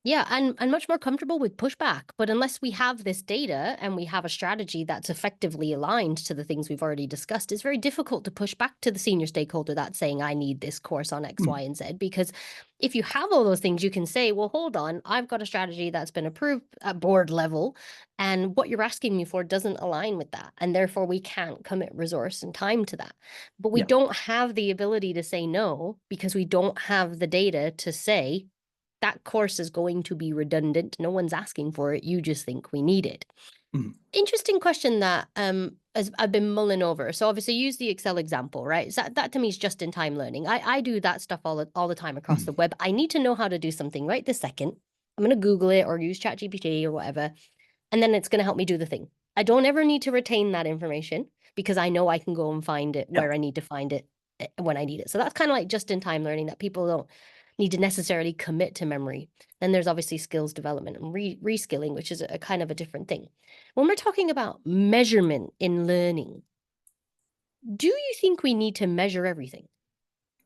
Yeah, and much more comfortable with pushback. But unless we have this data and we have a strategy that's effectively aligned to the things we've already discussed, it's very difficult to push back to the senior stakeholder that's saying, I need this course on X, Y,
Mm,
and Z. Because if you have all those things, you can say, well, hold on, I've got a strategy that's been approved at board level, and what you're asking me for doesn't align with that. And therefore, we can't commit resource and time to that. But we
yeah.
don't have the ability to say no because we don't have the data to say, that course is going to be redundant. No one's asking for it. You just think we need it.
Mm,
Interesting question that as I've been mulling over. So obviously use the Excel example, right? So that to me is just in time learning. I do that stuff all the time across the
mm,
web. I need to know how to do something right this second. I'm going to Google it or use ChatGPT or whatever, and then it's going to help me do the thing. I don't ever need to retain that information because I know I can go and find it
yeah.
where I need to find it when I need it. So that's kind of like just in time learning that people don't need to necessarily commit to memory. Then there's obviously skills development and reskilling, which is a kind of a different thing. When we're talking about measurement in learning, do you think we need to measure everything?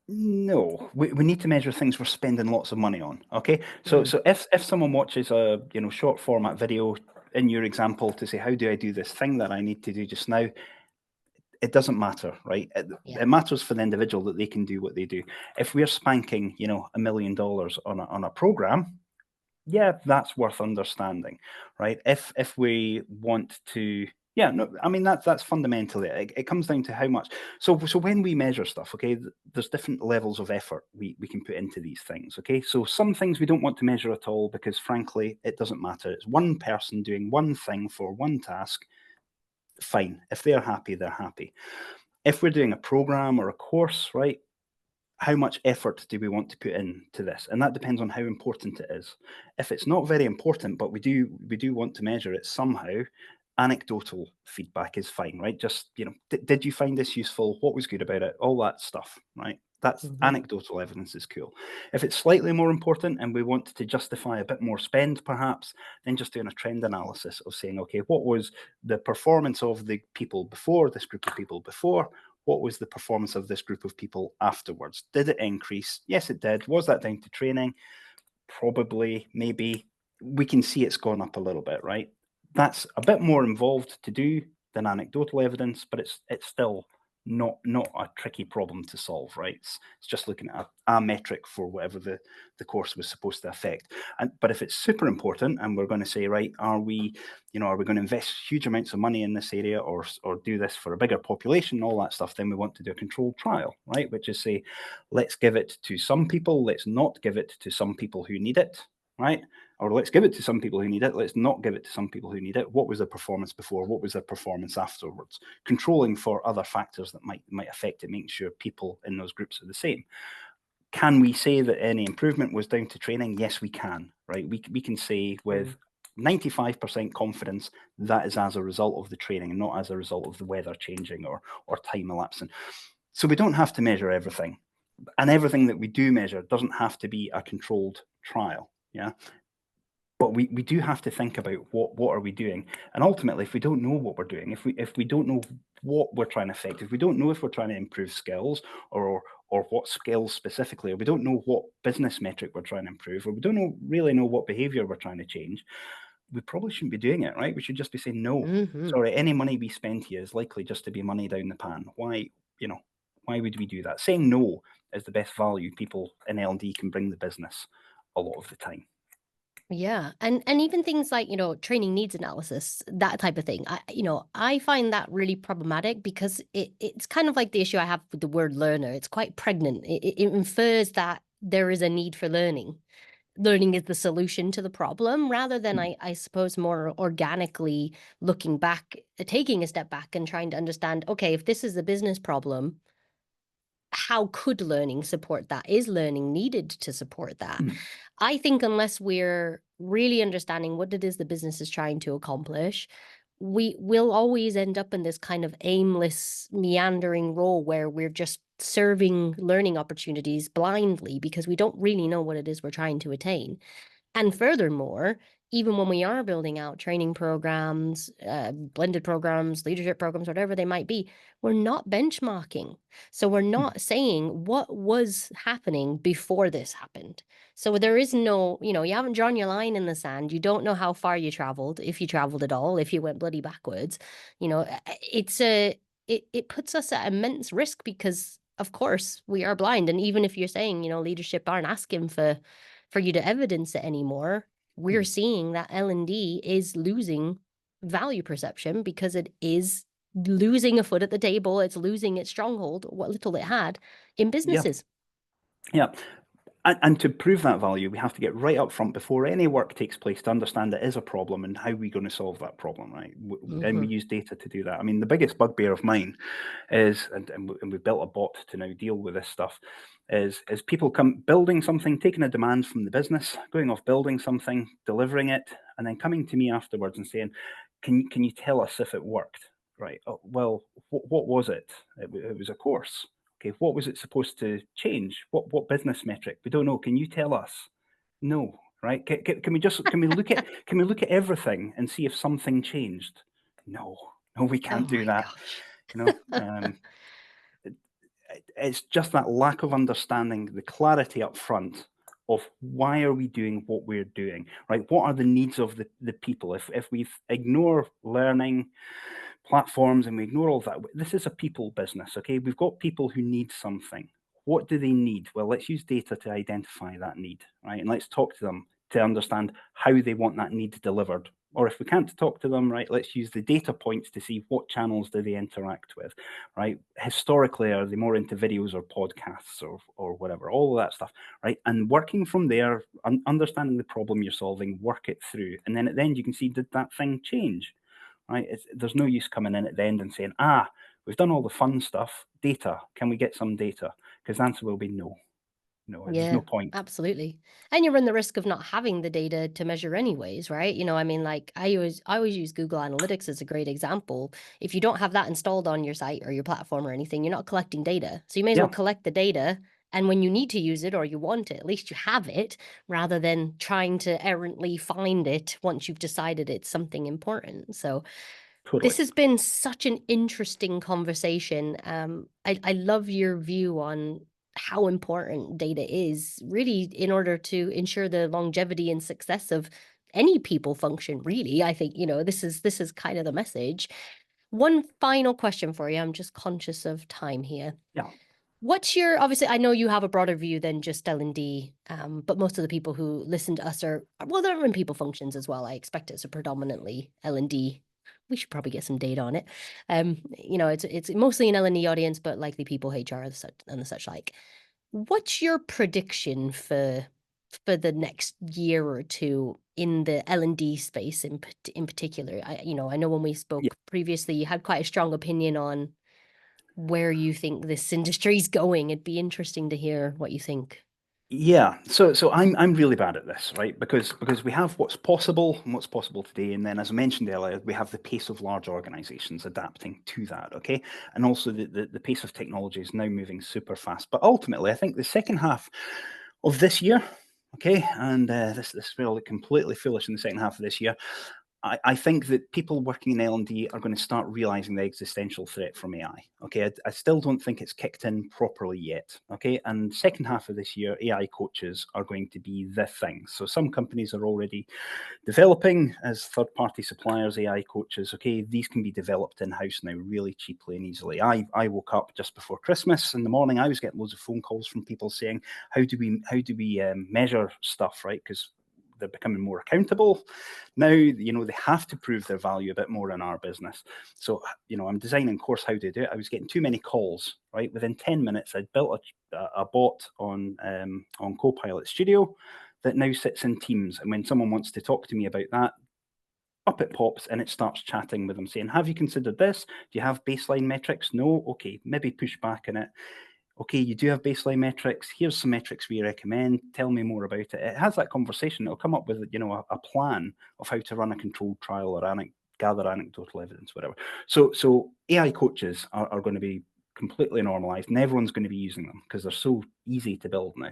No, we need to measure things we're spending lots of money on. Okay, so
Mm,
so if someone watches a short format video in your example to say how do I do this thing that I need to do just now, it doesn't matter, right?
yeah.
It matters for the individual that they can do what they do. If we're spanking $1 million on a program, yeah, that's worth understanding, right? If we want to, yeah, no, I mean that's fundamentally it. It comes down to how much. So when we measure stuff, okay, there's different levels of effort we can put into these things, okay. So some things we don't want to measure at all because frankly it doesn't matter. It's one person doing one thing for one task. Fine, if they're happy, they're happy. If we're doing a program or a course, right? How much effort do we want to put into this? And that depends on how important it is. If it's not very important, but we do want to measure it somehow, anecdotal feedback is fine, right? Just, did you find this useful? What was good about it? All that stuff, right? That's
Mhm.
anecdotal evidence is cool. If it's slightly more important and we want to justify a bit more spend, perhaps, then just doing a trend analysis of saying, okay, what was the performance of the people before, this group of people before? What was the performance of this group of people afterwards? Did it increase? Yes, it did. Was that down to training? Probably, maybe. We can see it's gone up a little bit, right? That's a bit more involved to do than anecdotal evidence, but it's still not a tricky problem to solve, right? It's just looking at a metric for whatever the course was supposed to affect. But if it's super important and we're going to say, right, are we going to invest huge amounts of money in this area or do this for a bigger population, all that stuff, then we want to do a controlled trial, right? Which is say, let's give it to some people, let's not give it to some people who need it, right? Or let's give it to some people who need it, let's not give it to some people who need it. What was their performance before? What was their performance afterwards? Controlling for other factors that might affect it, making sure people in those groups are the same. Can we say that any improvement was down to training? Yes, we can, right? We can say
Mm.
with 95% confidence that is as a result of the training and not as a result of the weather changing or time elapsing. So we don't have to measure everything. And everything that we do measure doesn't have to be a controlled trial. Yeah. But we do have to think about what are we doing. And ultimately, if we don't know what we're doing, if we don't know what we're trying to affect, if we don't know if we're trying to improve skills or what skills specifically, or we don't know what business metric we're trying to improve, or we don't really know what behavior we're trying to change, we probably shouldn't be doing it, right? We should just be saying, no,
Mhm.
sorry, any money we spend here is likely just to be money down the pan. You know, why would we do that? Saying no is the best value people in L&D can bring the business a lot of the time.
Yeah, and even things like, training needs analysis, that type of thing. I find that really problematic because it's kind of like the issue I have with the word learner. It's quite pregnant. It infers that there is a need for learning. Learning is the solution to the problem rather than
Mm,
I suppose more organically looking back, taking a step back and trying to understand, okay, if this is a business problem, how could learning support that? Is learning needed to support that?
mm,
I think unless we're really understanding what it is the business is trying to accomplish, we will always end up in this kind of aimless, meandering role where we're just serving learning opportunities blindly because we don't really know what it is we're trying to attain. And furthermore, even when we are building out training programs, blended programs, leadership programs, whatever they might be, we're not benchmarking. So we're not saying what was happening before this happened. So there is no, you haven't drawn your line in the sand. You don't know how far you traveled, if you traveled at all, if you went bloody backwards. It puts us at immense risk because of course we are blind. And even if you're saying, leadership aren't asking for you to evidence it anymore, we're seeing that L&D is losing value perception because it is losing a foot at the table. It's losing its stronghold, what little it had in businesses.
Yeah. And to prove that value, we have to get right up front before any work takes place to understand it is a problem and how we're going to solve that problem, right? And we use data to do that. I mean, the biggest bugbear of mine is, and we've built a bot to now deal with this stuff, is people come building something, taking a demand from the business, going off building something, delivering it, and then coming to me afterwards and saying, can you tell us if it worked? Right. Oh, well, what was it? It was a course. Okay, what was it supposed to change? What business metric? We don't know. Can you tell us? No, right? Can we look at everything and see if something changed? No, we can't do that.
Gosh.
It's just that lack of understanding, the clarity up front of why are we doing what we're doing, right? What are the needs of the people? If we ignore learning platforms and we ignore all that, this is a people business, okay? We've got people who need something. What do they need? Well, let's use data to identify that need, right? And let's talk to them to understand how they want that need delivered. Or if we can't talk to them, right, let's use the data points to see what channels do they interact with, right? Historically, are they more into videos or podcasts or whatever, all of that stuff, right? And working from there, understanding the problem you're solving, work it through. And then at the end, you can see, did that thing change? Right? There's no use coming in at the end and saying, we've done all the fun stuff, data, can we get some data? Because the answer will be no. No, there's no
Yeah,
point.
absolutely. And you run the risk of not having the data to measure anyways, right? I mean, like I always use Google Analytics as a great example. If you don't have that installed on your site or your platform or anything, you're not collecting data. So you may as well
Yeah,
collect the data, and when you need to use it or you want it, at least you have it rather than trying to errantly find it once you've decided it's something important. So
totally.
this has been such an interesting conversation. I love your view on how important data is really in order to ensure the longevity and success of any people function, really. I think, this is kind of the message. One final question for you. I'm just conscious of time here.
Yeah.
What's your, obviously, I know you have a broader view than just L&D, but most of the people who listen to us well, they're in people functions as well. I expect it's a predominantly L&D. We should probably get some data on it. It's mostly an L&D audience, but likely people, HR, and the such like. What's your prediction for the next year or two in the L&D space in particular? I know when we
Yeah.
spoke previously, you had quite a strong opinion on where you think this industry's going. It'd be interesting to hear what you think.
Yeah, so I'm really bad at this, right? Because we have what's possible and what's possible today, and then as I mentioned earlier, we have the pace of large organizations adapting to that, okay? And also the pace of technology is now moving super fast. But ultimately, I think the second half of this year, okay, and this will be completely foolish in the second half of this year, I think that people working in L&D are going to start realizing the existential threat from AI. Okay, I still don't think it's kicked in properly yet. Okay, and second half of this year, AI coaches are going to be the thing. So some companies are already developing as third-party suppliers AI coaches. Okay, these can be developed in-house now really cheaply and easily. I woke up just before Christmas in the morning. I was getting loads of phone calls from people saying, how do we measure stuff, right? Because they're becoming more accountable now. They have to prove their value a bit more in our business. So I'm designing course how to do it. I was getting too many calls, right? Within 10 minutes I'd built a bot on Copilot Studio that now sits in Teams, and when someone wants to talk to me about that, up it pops and it starts chatting with them saying, have you considered this? Do you have baseline metrics? No? Okay, maybe push back on it. Okay, you do have baseline metrics. Here's some metrics we recommend. Tell me more about it. It has that conversation. It'll come up with, a plan of how to run a controlled trial or gather anecdotal evidence, whatever. So AI coaches are going to be completely normalized, and everyone's going to be using them because they're so easy to build now.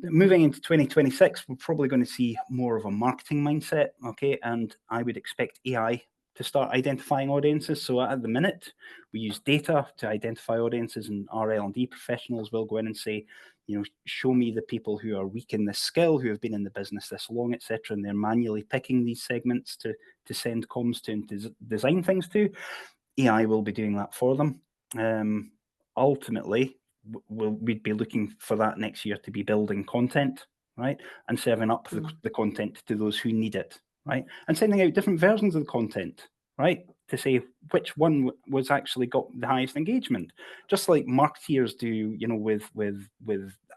Moving into 2026, we're probably going to see more of a marketing mindset, okay? And I would expect AI to start identifying audiences. So at the minute, we use data to identify audiences, and our L&D professionals will go in and say, you know, show me the people who are weak in this skill, who have been in the business this long, etc. And they're manually picking these segments to send comms to and to design things to. AI will be doing that for them. Ultimately, we'd be looking for that next year to be building content, right, and serving up the content to those who need it, right, and sending out different versions of the content, right, to say which one was actually got the highest engagement, just like marketeers do, you know, with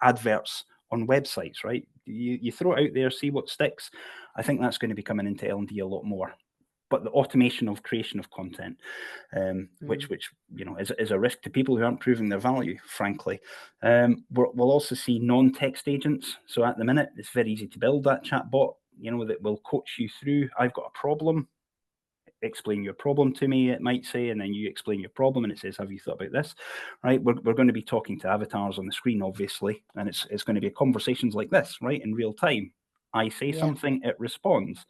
adverts on websites, right? You throw it out there, see what sticks. I think that's going to be coming into L&D a lot more. But the automation of creation of content, which you know is a risk to people who aren't proving their value, frankly. We'll also see non-text agents. So at the minute, it's very easy to build that chat bot, you know, that will coach you through. I've got a problem. Explain your problem to me, it might say, and then you explain your problem, and it says, "Have you thought about this?" Right? We're going to be talking to avatars on the screen, obviously, and it's going to be conversations like this, right, in real time. I say something, it responds.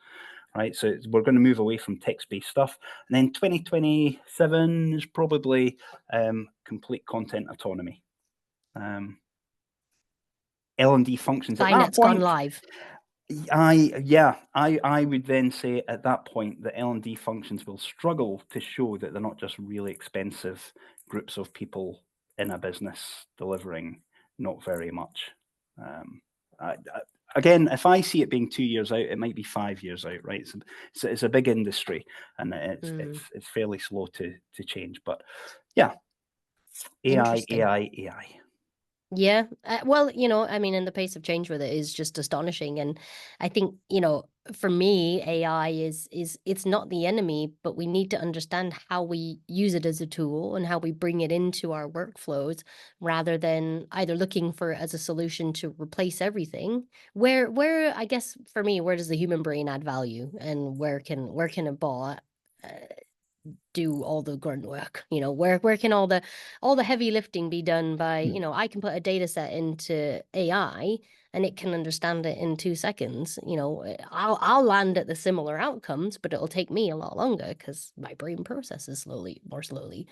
Right, so we're going to move away from text-based stuff, and then 2027 is probably complete content autonomy. L&D functions at that
It's gone
point.
live.
I would then say at that point that L&D functions will struggle to show that they're not just really expensive groups of people in a business delivering not very much. Again, if I see it being 2 years out, it might be 5 years out, right? It's a big industry, and it's fairly slow to change. But yeah, AI.
Yeah. Well, you know, I mean, and the pace of change with it is just astonishing. And I think, you know, for me, AI is it's not the enemy, but we need to understand how we use it as a tool and how we bring it into our workflows rather than either looking for it as a solution to replace everything. Where I guess for me, where does the human brain add value, and where can a bot do all the grunt work? You know, where can all the heavy lifting be done by, you know, I can put a data set into AI and it can understand it in 2 seconds. You know, I'll land at the similar outcomes, but it'll take me a lot longer because my brain processes more slowly.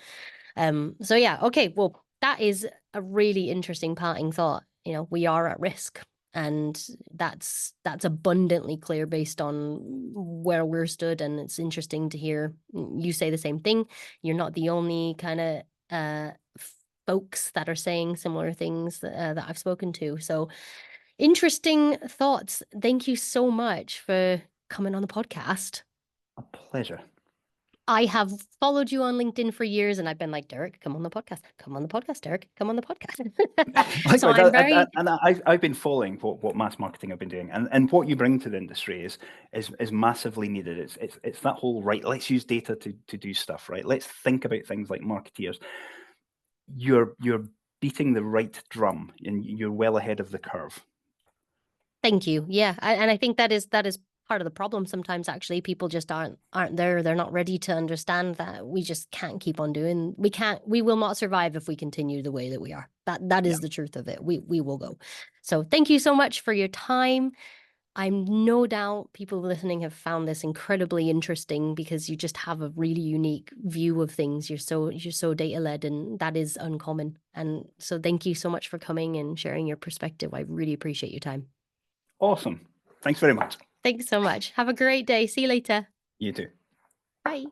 So yeah, okay, well, that is a really interesting parting thought. You know, we are at risk, and that's abundantly clear based on where we're stood, and it's interesting to hear you say the same thing. You're not the only kind of folks that are saying similar things that I've spoken to. So interesting thoughts. Thank you so much for coming on the podcast.
A pleasure.
I have followed you on LinkedIn for years, and I've been like, Derek, come on the podcast. Come on the podcast, Derek. Come on the podcast. So I'm very.
I've been following what mass marketing have been doing, and what you bring to the industry is massively needed. It's that whole, right, let's use data to do stuff, right? Let's think about things like marketeers. You're beating the right drum, and you're well ahead of the curve.
Thank you. Yeah, and I think that is part of the problem sometimes. Actually, people just aren't there. They're not ready to understand that we just can't keep on doing. We will not survive if we continue the way that we are. That is the truth of it. We will go. So thank you so much for your time. I'm no doubt people listening have found this incredibly interesting because you just have a really unique view of things. You're so data led, and that is uncommon. And so thank you so much for coming and sharing your perspective. I really appreciate your time.
Awesome. Thanks very much.
Thanks so much. Have a great day. See you later.
You too.
Bye.